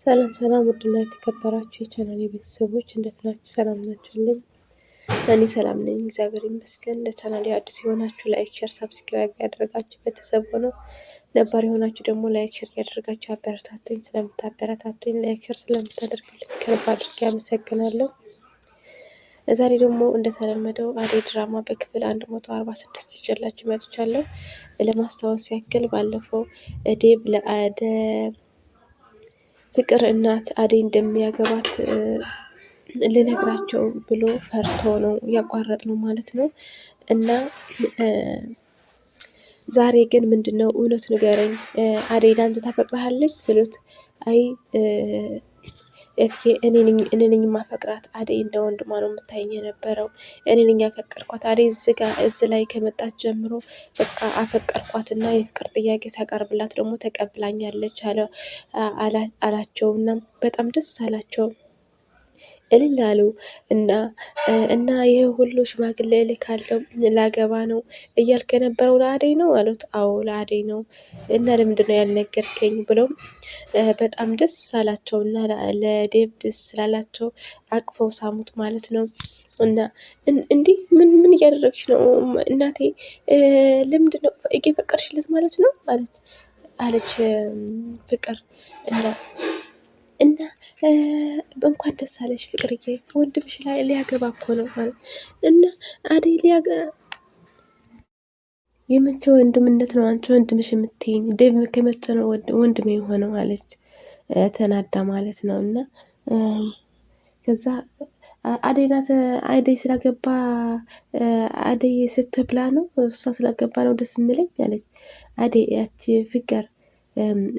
ሰላም ሰላም ውድና የተከበራችሁ የቻናሌ ቤተሰቦች እንዴት ናችሁ? ሰላም ናችሁልኝ? እኔ ሰላም ነኝ፣ እግዚአብሔር ይመስገን። ለቻናሌ አዲስ የሆናችሁ ላይክ፣ ሼር፣ ሰብስክራይብ ያደረጋችሁ ቤተሰብ ሆነው ነባር የሆናችሁ ደግሞ ላይክ፣ ሼር ያደረጋችሁ አበረታቱኝ። ስለምታበረታቱኝ ላይክ፣ ሼር ስለምታደርጉልኝ ከልብ አድርጌ አመሰግናለሁ። ዛሬ ደግሞ እንደተለመደው አደይ ድራማ በክፍል 146 ይዤላችሁ መጥቻለሁ። ለማስታወስ ያክል ባለፈው ዴቭ ፍቅር እናት አደይ እንደሚያገባት ልነግራቸው ብሎ ፈርቶ ነው ያቋረጥ ነው ማለት ነው። እና ዛሬ ግን ምንድን ነው እውነት ንገረኝ፣ አደይ ላንተ ታፈቅርሃለች ስሉት አይ እስኪ እኔ ነኝ ማፈቅራት፣ አደይ እንደ ወንድሟ ነው የምታየኝ የነበረው፣ እኔ ነኝ ያፈቀርኳት። አደይ እዚህ ላይ ከመጣች ጀምሮ በቃ አፈቀርኳትና የፍቅር ጥያቄ ሳቀርብላት ደግሞ ተቀብላኛለች አላቸውና በጣም ደስ አላቸው። እልል አሉ እና ይህ ሁሉ ሽማግሌ ልካለው ላገባ ነው እያልክ የነበረው ለአደይ ነው አሉት። አዎ ለአደይ ነው። እና ለምንድን ነው ያልነገርከኝ ብለው በጣም ደስ አላቸው እና ለዴቭ ደስ ስላላቸው አቅፈው ሳሙት ማለት ነው። እና እንዲህ ምን እያደረግሽ ነው እናቴ? ለምንድን ነው እየፈቀርሽለት ማለት ነው አለች ፍቅር እና እንኳን ደስ አለሽ ፍቅርዬ፣ ወንድምሽ ላይ ሊያገባ እኮ ነው ማለት እና አደይ የመቼ ወንድምነት ነው አንቺ ወንድምሽ የምትይኝ? ዴቭ ከመቼ ነው ወንድሜ የሆነው አለች ተናዳ ማለት ነው። እና ከዛ አደይ ስላገባ አደይ ስትብላ ነው እሷ ስላገባ ነው ደስ የሚለኝ አለች አደይ። ያቺ ፍቅር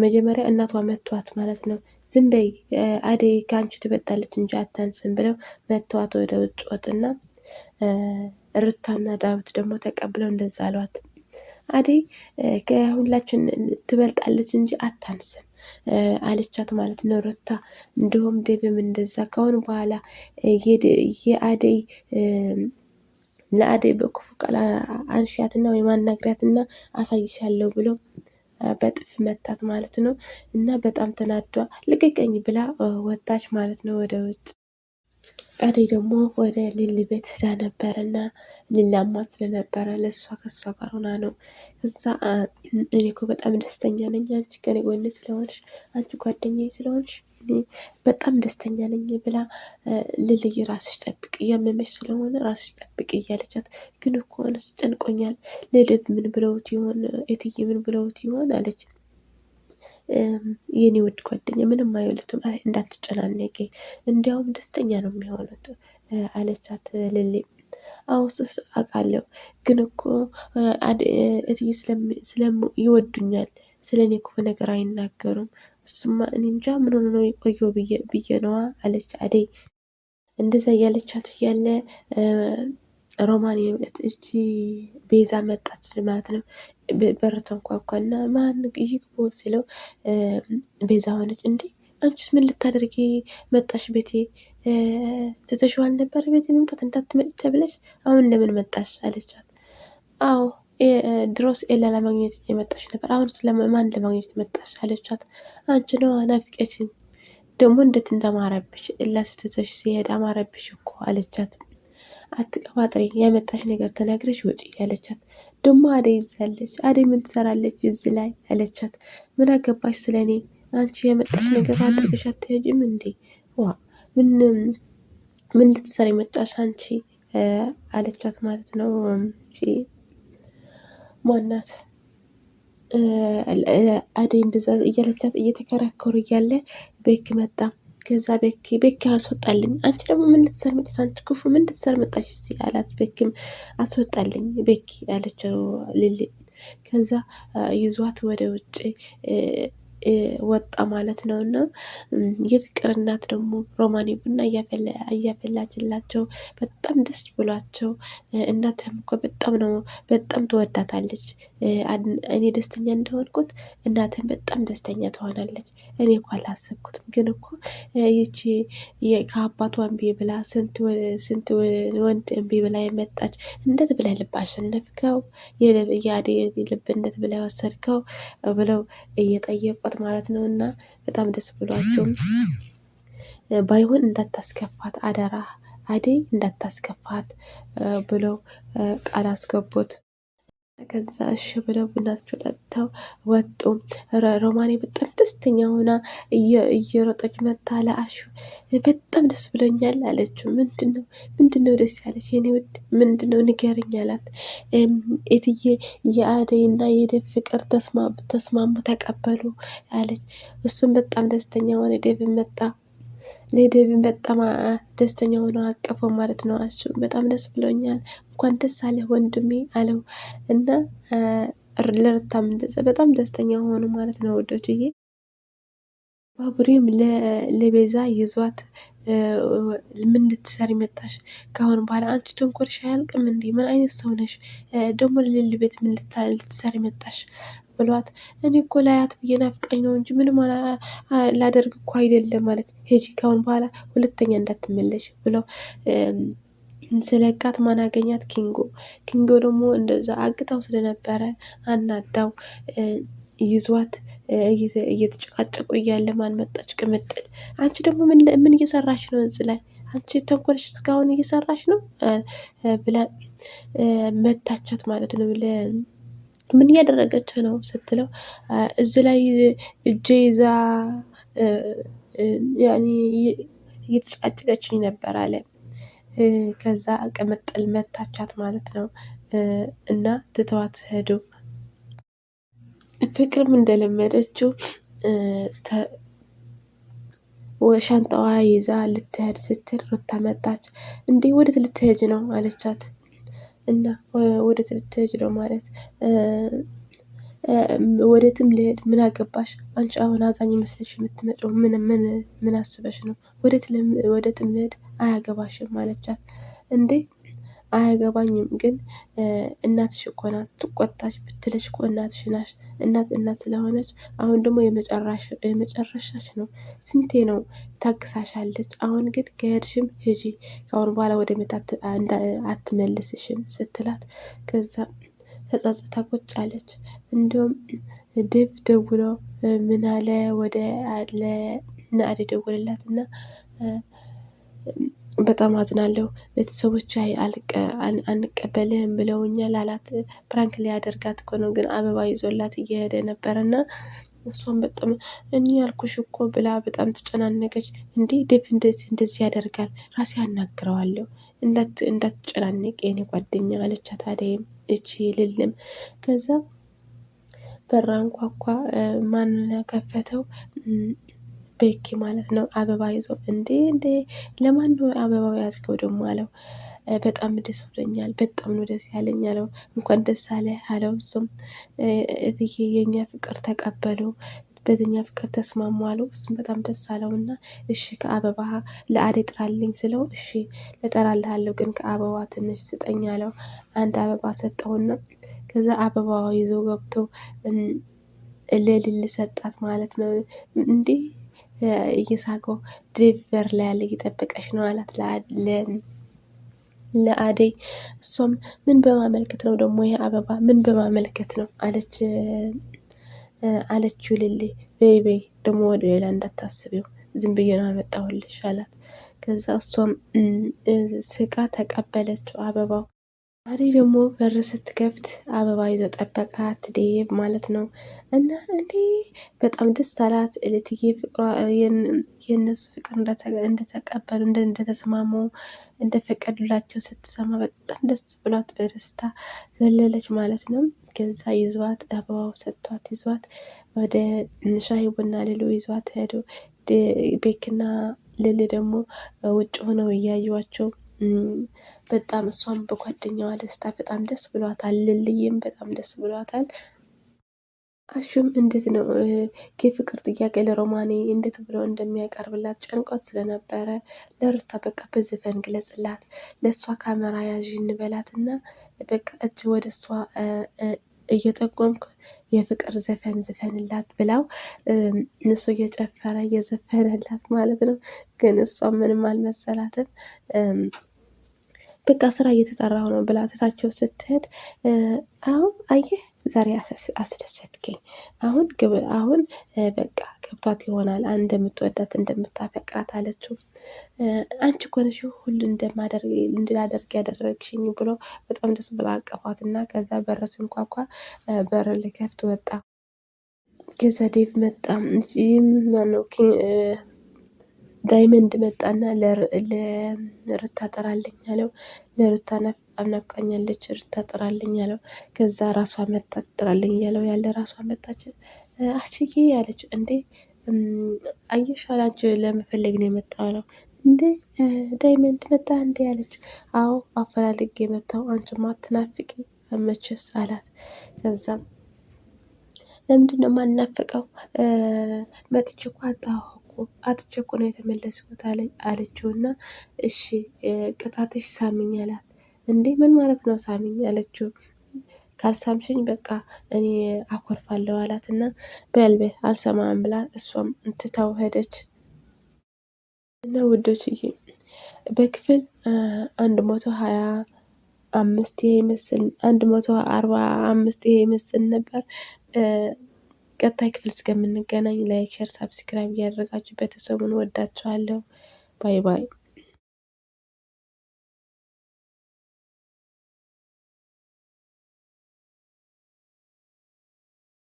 መጀመሪያ እናቷ መቷት ማለት ነው። ዝም በይ አደይ ከአንቺ ትበልጣለች እንጂ አታንስም ብለው መተዋት ወደ ውጭ ወጥና ርታና ዳዊት ደግሞ ተቀብለው እንደዛ አሏት። አደይ ከሁላችን ትበልጣለች እንጂ አታንስም አለቻት ማለት ነው ርታ። እንዲሁም ዴቭም እንደዛ ከሆነ በኋላ የአደይ ለአደይ በክፉ ቃል አንሺያትና ወይም አናግሪያትና አሳይሻለሁ ብሎ በጥፍ መታት ማለት ነው። እና በጣም ተናዷ ልቀቀኝ ብላ ወጣች ማለት ነው ወደ ውጭ። አደይ ደግሞ ወደ ሊሊ ቤት ሄዳ ነበረ እና ሊላማት ስለነበረ ለእሷ ከእሷ ጋር ሆና ነው። እዛ እኔ እኮ በጣም ደስተኛ ነኝ አንቺ ከኔ ጎን ስለሆንሽ፣ አንቺ ጓደኛዬ ስለሆንሽ በጣም ደስተኛ ነኝ ብላ ልልይ ራስሽ ጠብቅ፣ እያመመሽ ስለሆነ ራስሽ ጠብቅ እያለቻት፣ ግን እኮ ጨንቆኛል፣ ልደት ምን ብለውት ይሆን እትዬ ምን ብለውት ይሆን አለች። የኔ ውድ ጓደኛ ምንም አይወልትም እንዳትጨናነቂ፣ እንዲያውም ደስተኛ ነው የሚሆኑት አለቻት ልሌ። አዎ እሱስ አውቃለሁ፣ ግን እኮ እትዬ ይወዱኛል፣ ስለ እኔ ክፉ ነገር አይናገሩም። እሱማ እኔ እንጃ ምን ሆኖ ነው የቆየው ብዬ ነዋ አለች አደይ። እንደዛ እያለቻት እያለ ሮማን እቺ ቤዛ መጣች ማለት ነው። በር ተንኳኳና ማን ይግቡ ሲለው ቤዛ ሆነች። እንዴ አንቺስ ምን ልታደርጊ መጣሽ? ቤቴ ትተሽዋል ነበር ቤቴ መምጣት እንዳትመጭ ተብለሽ አሁን ለምን መጣሽ አለቻት። አዎ ድሮስ ኤላ ለማግኘት እየመጣሽ ነበር፣ አሁን ስለማን ለማግኘት መጣሽ አለቻት። አንቺ ነዋ ናፍቀሽኝ፣ ደግሞ እንዴት እንደማረብሽ ኤላ ስትተሽ ሲሄድ አማረብሽ እኮ አለቻት። አትቀባጥሪ፣ ያመጣሽ ነገር ተናግረሽ ውጪ ያለቻት። ደግሞ አደይ ይዛለች፣ አደይ ምን ትሰራለች እዚህ ላይ አለቻት። ምን አገባሽ ስለኔ? አንቺ ያመጣሽ ነገር አድርገሽ አትሄጂም እንዴ? ዋ ምን ልትሰሪ መጣሽ አንቺ አለቻት ማለት ነው። ማናት አደይ እንደዛ እያለቻት እየተከራከሩ እያለ ቤክ መጣ። ከዛ ቤክ አስወጣልኝ፣ አንቺ ደግሞ ምን ልትሰር መጣሽ? አንቺ ክፉ ምን ልትሰር መጣሽ እዚህ አላት። ቤክም አስወጣልኝ ቤክ ያለችው ልል። ከዛ ይዟት ወደ ውጭ ወጣ ማለት ነው። እና የፍቅር እናት ደግሞ ሮማኔ ቡና እያፈላችላቸው በጣም ደስ ብሏቸው፣ እናትህም እኮ በጣም ትወዳታለች፣ እኔ ደስተኛ እንደሆንኩት እናትህም በጣም ደስተኛ ትሆናለች። እኔ እኮ አላሰብኩትም፣ ግን እኮ ይቺ ከአባቷ እምቢ ብላ ስንት ወንድ እምቢ ብላ የመጣች እንደት ብለህ ልብ አሸነፍከው? የአደይ ልብ እንደት ብለህ ወሰድከው? ብለው እየጠየቁት ማለት ነው። እና በጣም ደስ ብሏቸውም ባይሆን እንዳታስከፋት አደራ አደይ እንዳታስከፋት ብለው ቃል አስገቡት። ከዛ እሺ ብለው ቡናቸው ጠጥተው ወጡ። ሮማኔ በጣም ደስተኛ ሆና እየሮጠች መታ ለአሹ በጣም ደስ ብሎኛል አለችው። ምንድነው ደስ ያለች የኔ ውድ ምንድነው ንገርኝ አላት። እትዬ የአደይና የዴቭ ፍቅር ተስማሙ ተቀበሉ አለች። እሱም በጣም ደስተኛ ሆነ። ዴቭን መጣ። ለዴቭን በጣም ደስተኛ ሆኖ አቀፈው ማለት ነው። አሹ በጣም ደስ ብሎኛል እንኳን ደስ አለህ ወንድሜ አለው። እና ለሩታም እንደዛ በጣም ደስተኛ ሆኑ ማለት ነው ወዶችዬ። ባቡሬም ለቤዛ ይዟት ምን ልትሰሪ መጣሽ? ካሁን በኋላ አንቺ ተንኮልሽ አያልቅም እንዴ? ምን አይነት ሰው ነሽ? ደግሞ ለሌል ቤት ምን ልትሰሪ መጣሽ ብሏት፣ እኔ እኮ ላያት ብዬ ናፍቀኝ ነው እንጂ ምንም ላደርግ እኮ አይደለም ማለት ሄጂ፣ ካሁን በኋላ ሁለተኛ እንዳትመለሽ ብለው ስለቃት ማን አገኛት? ኪንጎ ደግሞ እንደዛ አግታው ስለነበረ አናዳው ይዟት እየተጨቃጨቁ እያለ ማን መጣች? ቅምጥል። አንቺ ደግሞ ምን እየሰራሽ ነው እዚህ ላይ? አንቺ ተንኮልሽ እስካሁን እየሰራሽ ነው ብላ መታቻት ማለት ነው። ምን እያደረገች ነው ስትለው እዚህ ላይ እጄ ይዛ እየተጨቃጨቀችኝ ነበር አለ። ከዛ ቅምጥል መታቻት ማለት ነው። እና ትተዋት ሄዱ። ፍቅርም እንደለመደችው ሻንጣዋ ይዛ ልትሄድ ስትል ሩታ መጣች። እንዴ ወዴት ልትሄጅ ነው አለቻት። እና ወዴት ልትሄጅ ነው ማለት ወዴትም ልሄድ ምን አገባሽ አንቺ አሁን አዛኝ መስለሽ የምትመጪው ምን አስበሽ ነው? ወዴትም ልሄድ አያገባሽም አለቻት። እንዴ አያገባኝም ግን እናትሽ እኮ ናት ትቆጣሽ ብትልሽ እኮ እናትሽ ናሽ። እናት ስለሆነች አሁን ደግሞ የመጨረሻሽ ነው። ስንቴ ነው ታግሳሻለች። አሁን ግን ከሄድሽም ሂጂ፣ ከአሁን በኋላ ወደ ቤት አትመልስሽም ስትላት ከዛ ተጸጽታ ቁጭ አለች። እንዲሁም ዴቭ ደውሎ ምን አለ ወደ ለአደይ ደውልላት እና በጣም አዝናለሁ ቤተሰቦች አንቀበልህም ብለውኛል አላት። ፕራንክ ሊያደርጋት እኮ ነው ግን አበባ ይዞላት እየሄደ ነበረ እና እሷም በጣም እኔ ያልኩሽ እኮ ብላ በጣም ተጨናነቀች። እንዴ ዴቭ እንዴት እንደዚህ ያደርጋል? ራሴ አናግረዋለሁ እንዳትጨናነቅ የኔ ጓደኛ አለቻት። አደይም እቺ ልልም ከዛ በራ አንኳኳ። ማን ከፈተው? ቤኪ ማለት ነው። አበባ ይዞ እንዴ ለማን ነው አበባው ያዝገው ደግሞ አለው። በጣም ደስ ብሎኛል፣ በጣም ነው ደስ ያለኝ አለው። እንኳን ደስ አለ አለው። እሱም እትዬ የኛ ፍቅር ተቀበሉ፣ በኛ ፍቅር ተስማሙ አለው። እሱም በጣም ደስ አለው እና እሺ ከአበባ ለአደይ ጥራልኝ ስለው እሺ እጠራልሃለሁ ግን ከአበባ ትንሽ ስጠኝ አለው። አንድ አበባ ሰጠውና ከዛ አበባዋ ይዞ ገብቶ ለሊል ሰጣት ማለት ነው። እንዴ እየሳቀው ድሪቨር ላይ ያለ እየጠበቀሽ ነው አላት ለአደይ። እሷም ምን በማመልከት ነው ደግሞ ይሄ አበባ ምን በማመልከት ነው አለችው ልሌ። በይ ደግሞ ወደ ሌላ እንዳታስቢው ዝም ብዬ ነው አመጣሁልሽ አላት። ከዛ እሷም ስቃ ተቀበለችው አበባው። አደይ ደግሞ በር ስትከፍት አበባ ይዞ ጠበቃት ዴቭ ማለት ነው። እና እንዴ በጣም ደስ አላት። እልትዬ ፍቅሯ የእነሱ ፍቅር እንደተቀበሉ እንደተስማሙ እንደፈቀዱላቸው ስትሰማ በጣም ደስ ብሏት በደስታ ዘለለች ማለት ነው። ከዛ ይዟት አበባው ሰጥቷት ይዟት ወደ ሻይ ቡና ልሉ ይዟት ሄዱ። ቤክና ልል ደግሞ ውጭ ሆነው እያዩዋቸው በጣም እሷም በጓደኛዋ ደስታ በጣም ደስ ብሏታል። ልልይም በጣም ደስ ብሏታል። አሹም እንዴት ነው የፍቅር ጥያቄ ለሮማኔ እንዴት ብሎ እንደሚያቀርብላት ጨንቆት ስለነበረ ለሩታ በቃ በዘፈን ግለጽላት፣ ለእሷ ካሜራ ያዥ እንበላትና በቃ እጅ ወደ እሷ እየጠቆምኩ የፍቅር ዘፈን ዝፈንላት ብላው እሱ እየጨፈረ እየዘፈነላት ማለት ነው። ግን እሷ ምንም አልመሰላትም። በቃ ስራ እየተጠራሁ ነው ብላ ትታቸው ስትሄድ አሁን አየህ ዛሬ አስደሰትከኝ። አሁን በቃ ገብቷት ይሆናል እንደምትወዳት እንደምታፈቅራት አለችው። አንቺ እኮ ነሽ ሁሉ እንዳደርግ ያደረግሽኝ ብሎ በጣም ደስ ብላ አቀፏት እና ከዛ በር ሲንኳኳ በር ሊከፍት ወጣ። ከዛ ዴቭ መጣ። ማነው ዳይመንድ መጣና ለሩታ ጥራልኝ አለው። ለሩታ ናፍቃኛለች ሩታ ጥራልኝ አለው። ከዛ ራሷ መጣች ጥራልኝ እያለው ያለ ራሷ መጣች። አችዬ ያለችው እንዴ አየሽ አንቺ ለመፈለግ ነው የመጣው አለው። እንዴ ዳይመንድ መጣ እንዴ አለችው። አዎ አፈላልጌ የመጣው አንቺማ አትናፍቂ መቼስ አላት። ከዛም ለምንድነው የማናፍቀው? መጥቼ እኮ አጥቼ እኮ ነው የተመለስኩት አለችውና እሺ ቅጣትሽ ሳሚኝ አላት። እንዴ ምን ማለት ነው ሳሚኝ አለችው። ካልሳምሽኝ በቃ እኔ አኮርፋለሁ አላትና በልቤ አልሰማም ብላ እሷም ትታው ሄደች። እና ውዶችዬ በክፍል 125 ይሄ ይመስል 145 ይሄ ይመስል ነበር። ቀጣይ ክፍል እስከምንገናኝ ላይክ ሸር ሳብስክራይብ እያደረጋችሁ ቤተሰቡን ወዳችኋለሁ። ባይ ባይ።